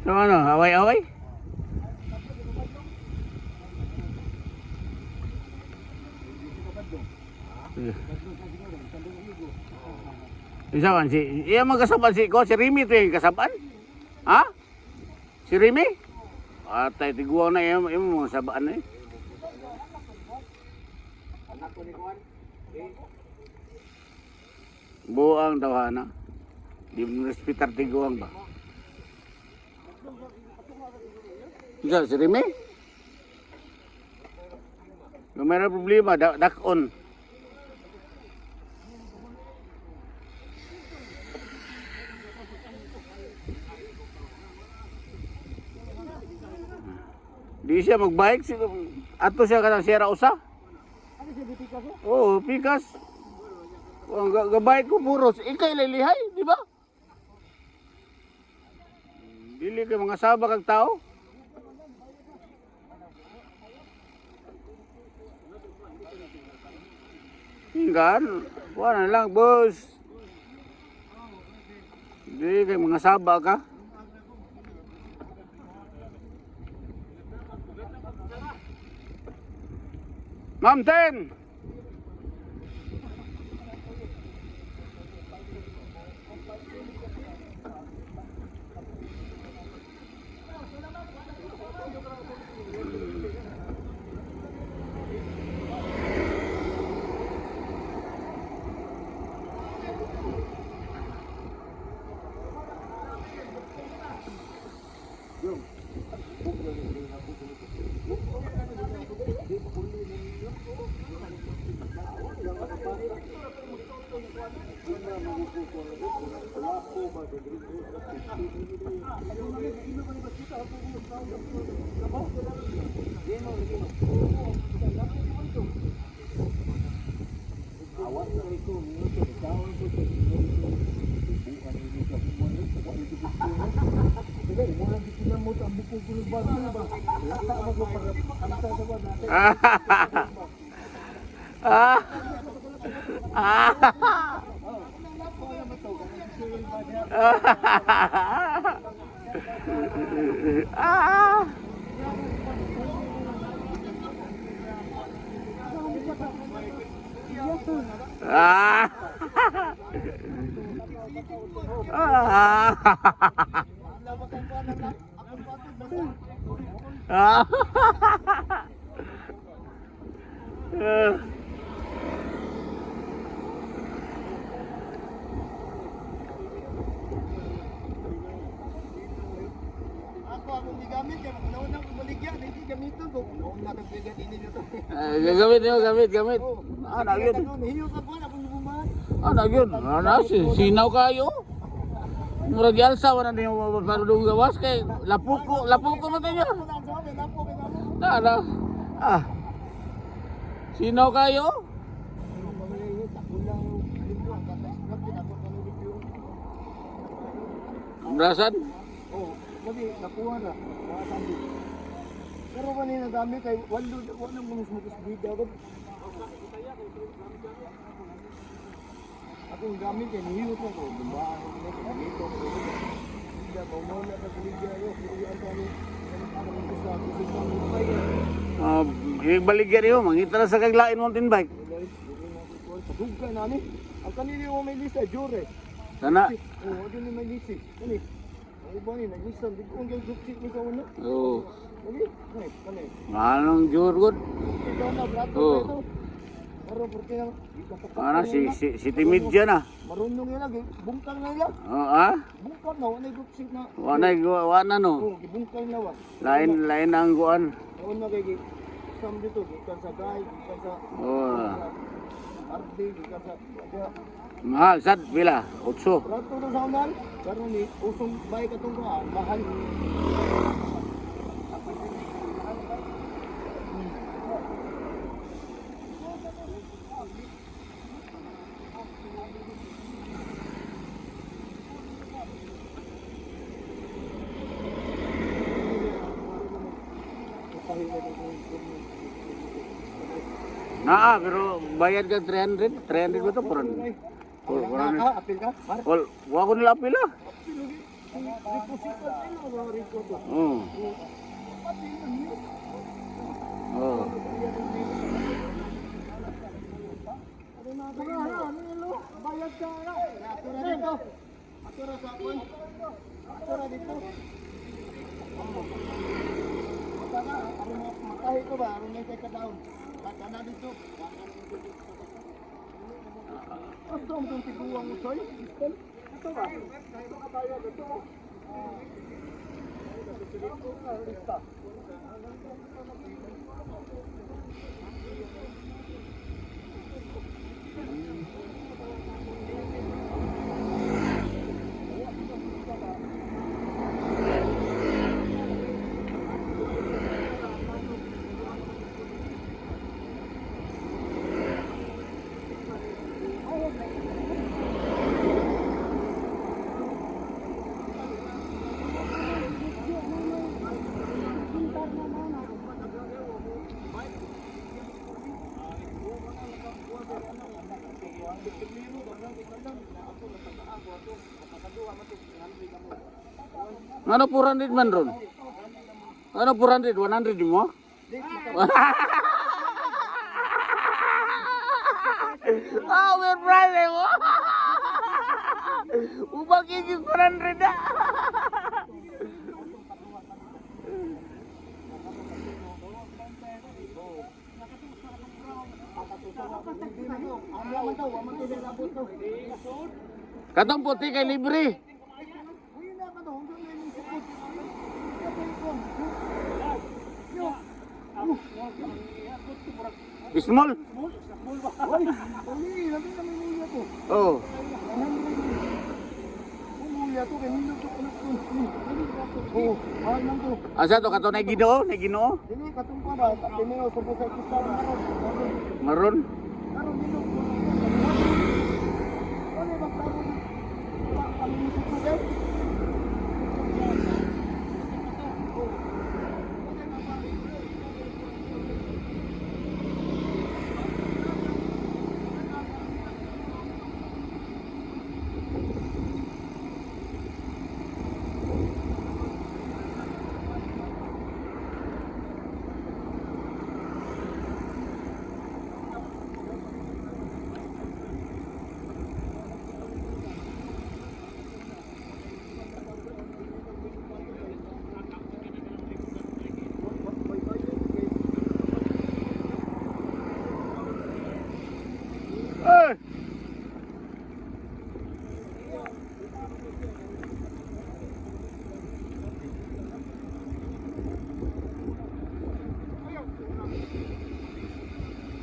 So ano, away-away? Isa man si iya magkasaban si ko si Rimi to yung kasaban. Ha? Si Rimi? Atay tiguang na yung mga sabaan eh. Buang tawhana. Di mo respetar tiguang ba? Isa si Rimi? May problema dakon. Di siya magbike, ato siya kanang sira usa. Ano siya bitika ko? Oo, pikas. Ang gabike ko puros, ikay lilihay, di ba? Dili kay mga sabak kag tao. Tinggal, wala lang, boss. Dili kay mga sabak ka. Ma'am Ten! Gamit. Nagyon. Nagyon. Sinaw kayo. Murag yalsa wala niyo madulong gawas kay lapuko man niya. Sinaw kayo. Brasan? Oh, mali nakuha na. Pero kanina dami kay walo nang mga smukus bida ba? Ako gamit kay niyo ko ko ba dito ko. Bida ba mo na sa bida yo, kaya ano baligyan niyo, mangita na sa kaglain mountain bike. Dugay na ni. Ang kanili mo may lista jure. Sana. Oh, di ni may lista. Kani. Ay ba ni nag-lista di ko ang gupsit ni ko na. Oo. Kani. Anong jure good? Ikaw na brato Oo. ito. Pero porque nang Si timid dyan ah. marunong yan lagi. Bungkang na yan. Bungkang na. Wala gupsit na. Wana no. Oo, gibungkang na wa. Lain ang guan. Noon na kay sam dito. Gikan sa gay. Gikan sa RD. Gikan sa... Mahal, sad, pila? 8. Rato na sa unan, karon ni usong bay katong kuan, mahal. Pero bayad ka 300. 300 ba ito? Apil ka? Wa ko nila apila. Deposito tayo mga rito to. Oh. Pati yun. Oh. Bayad ka na. Atura dito. Atura sa akin. Atura dito. Baka, makahi ko ba? Aron may ka down. Baka na dito. Ito ang itong tiguang usoy. Ito ba? Ito ka bayad. Ito. Lista. Ano 400 man ron? Ano 400? 100 mo? Ah, we're brother mo. Ubagin yung 400 na. Katong puti kay libre. Small? Oh. Asa to kato na Ginoo? Na Ginoo? Dili katong pa ba? Tinino sa sa kisa Maron? Karon dito. Ano ba karon? Kami ni Sugar.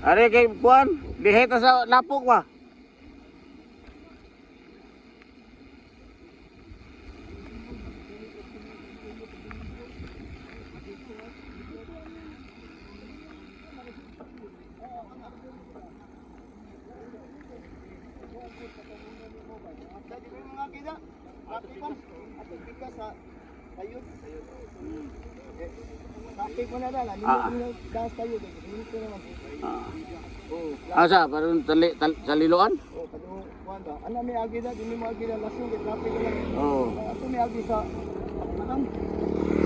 Are kay kuan, diheta sa lapok ba? Dadi ko mga kida. Atipan. Atika sa kayod. Bakit mo na lang, hindi das tayo dito. Hindi ko naman. Oh, Asa, parang sa liloan? oh, kado kuan ba? Ana may agi da, dili mo agi da lasong gid traffic lang. Oh. Ato may agi sa Pakatan.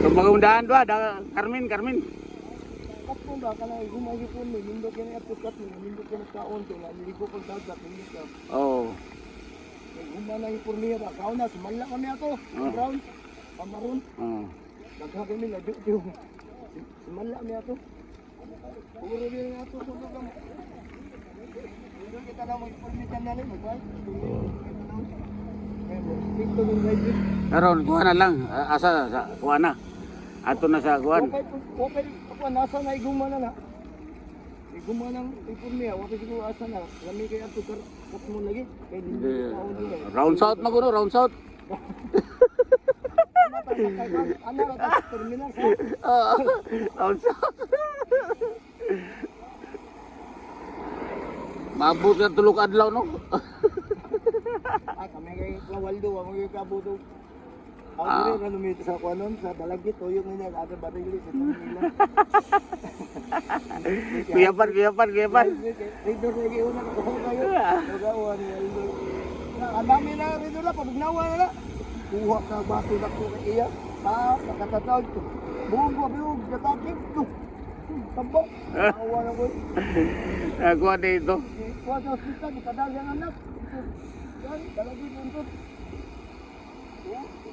So magundahan ba, Carmen. Kapmo ba kana gumagi po ni nindot yan ato kat ni nindot ka kaon to na ligo ko dagat nindot ka. Oh. Gumana yung purniya ba? Kaon na sumala kami ato. Brown, pamaron. Oh. Nagkagay nila diyo. Sumala kami ato. Puro din ato sa lugar. Hindi kita na mag-permitan na rin, ba? Dito ng driver. Karon kuha na lang, asa sa kuha na. Ato na sa kuan. Okay, ako nasa na iguma na na. Iguma ng ipurniya, okay siguro asa na. Lami kay ato kat mo lagi. Kay hindi kaon din. Round south maguno, round south. Ano ra terminal sa? Round south. Mabot ka tulog adlaw no. Kami kay Waldo, kami kay Kabuto. Ako rin lumito sa kuanon sa Balagit, tuyok nila ada barili sa Manila. Kuyapan. Ridor lagi una ko kayo. Nagawa ni Waldo. Ang dami na ridor na pabugnawa na. kuha ka bato na ko kay iya. Nakatatag to. Buong ko biog natakip to. Tabok. Awa na ko. Ako dito. Kuha sa hospital ipadal yang anak. Yan, dalagi dito.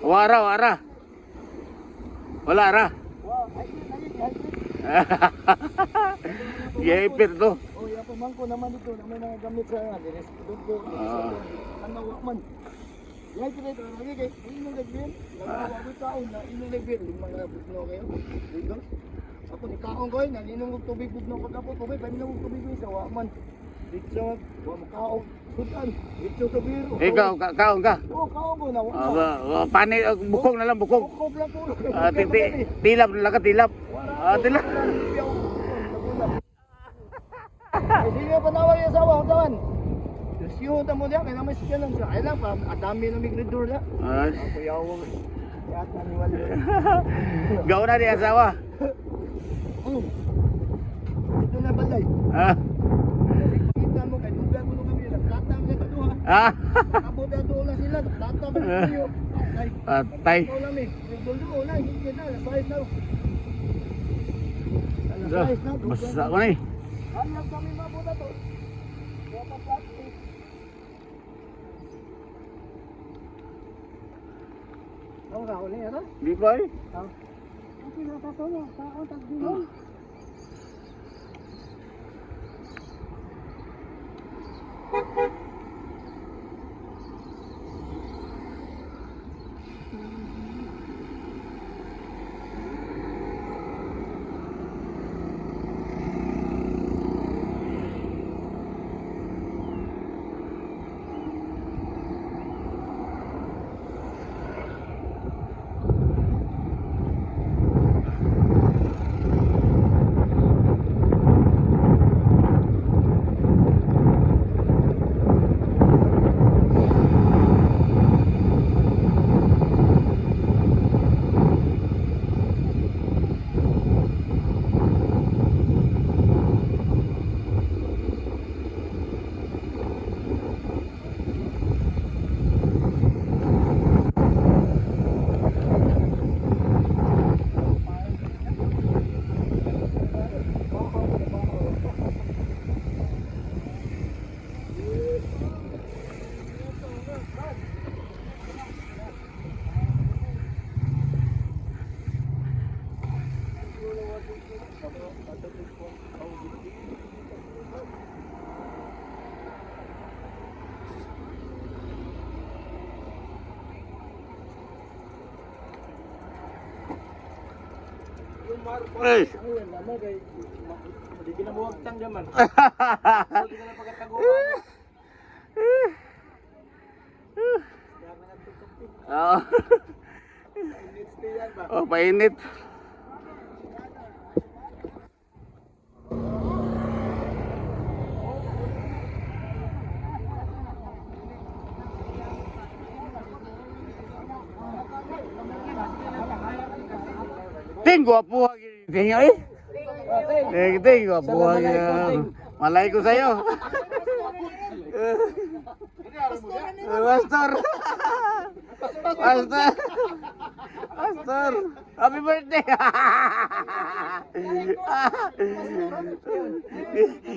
Wara, wara. Wala ra. Wow, ay. Gipir to. Oh, ya pamangko naman dito na may mga gamit sa deres dito. Ano wa man. Ya ito dito lagi kay inyong nagbin. Nagawa ko taon na inyong nagbin mga bugno kayo. Dito. Ako ni kaon ko na inom og tubig bugno ko dapat tubig, paminom og tubig sa wa man. Dito wa makaon. Sudan. Dito to biro. Ikaw, kaon ka. Oh, kaon ko na wa. Pani, bukong na lang, bukong. Bukog lang ko. Tilap na lang ka, tilap. Tilap. Ay, sige pa nawag yung asawa ko tawan. Siyo ta mo diya, kaya naman siya lang siya. Ay lang, adami na migridor na. Ako yawag. Kaya taniwala. Gaw na di asawa. Ito na balay. Kasi pakita mo, kay dugan mo nung kami, nagtatang siya ka doon. Abot na doon na sila, nagtatang mo siyo. Patay. Ito lang eh, nagduldo ko na, hindi na, nasayos na. Basta ko na eh. Alam kami mabuta to. Kaya pa plastic. Ang kaon niya to? Di ba eh? Ang pinatato niya, kaon tagdilon. Eh. Ayun, lama kay hindi kinabuwag tang jaman. Hindi ka na pagkataguan. Oo. Oh, painit. Ting, gwapo lagi. Ting, eh. Ting, gwapo lagi. Malay ko sa'yo. Pastor. Pastor. Pastor. Happy birthday.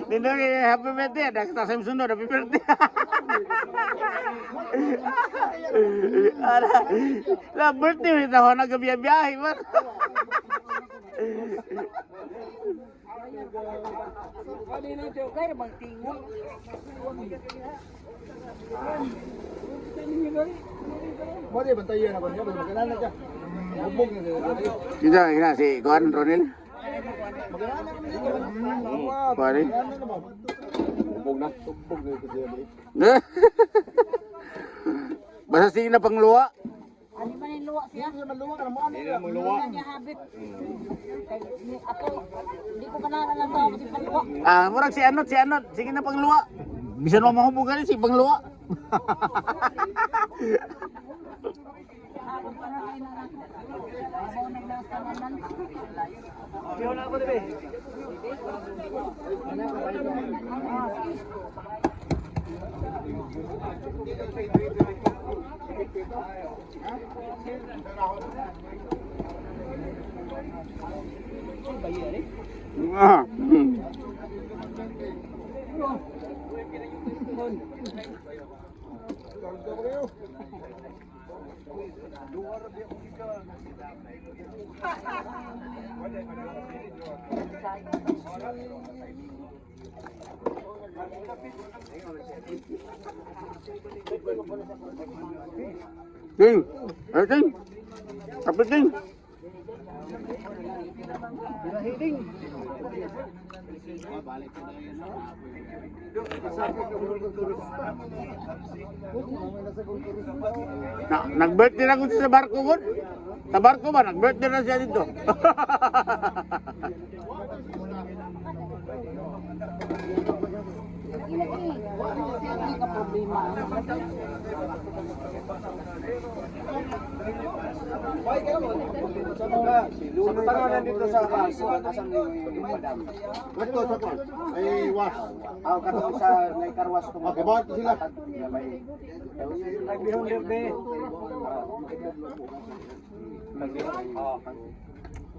Nindong happy birthday. Dah kita saya sunod happy birthday. Lah birthday kita nak ke biaya-biaya man. Boleh bantayan ako niya, magkailan na siya. Hubog na siya. Kita si Kuan Ronil. Magkailan na kami dito. Pare. Hubog na ito siya. Basta sige na pangluwa. Ano man yung luwa siya? Hindi naman luwa ka naman. Hindi na niya habit. Ako, hindi ko kanalan lang tao kasi pagluwa. Murag si Anot. Sige na pangluwa. Bisa mo mahubugan si pangluwa. Diyon ako dibe. Ah. King, King, kapit King. Nag-birthday na ko sa barko ko. Sa barko ba? Nag-birthday na siya dito. Hindi ka problema. Tanganan dito sa kaso, asan yung madam? Ito sa ko. Ay was. Aw kato sa may karwas ko. Okay, bakit sila? Nagbihon dirbe.